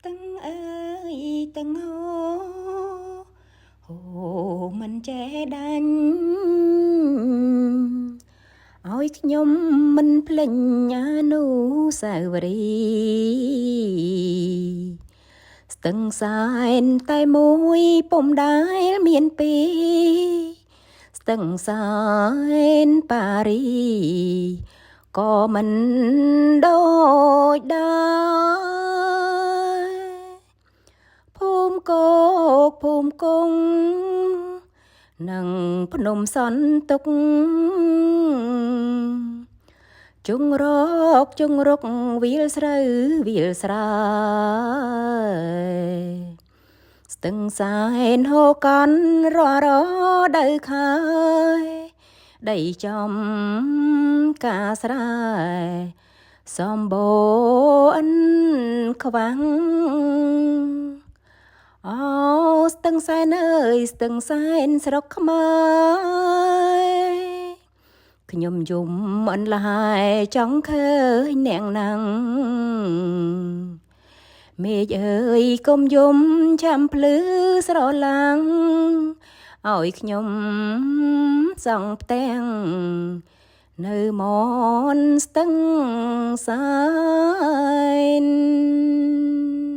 Tưng ơi tưng hồ mình trẻ đành ôi nhom mình pleng nhà nu sa vri từng sai tay môi bông đái miền pi từng sai Paris có mình đôi đai ភូមិគង់និងភ្នំសន្ទុកជុងរកជុងរុកវាលស្រូវវាលស្រែស្ទឹងសែនហូរកន់រដៅខើដីចំការស្រែសម្បូរអិនខ្វាំង អូស្ទឹងសែនអើយស្ទឹងសែនស្រុកខ្មែរខ្ញុំយំអន់លហើយចង់ឃើញនាងណាំងមេឃអើយកុំយំចាំភ្លឺស្រឡាំងឲ្យខ្ញុំសង់ផ្ទាំងនៅមនស្ទឹងសែន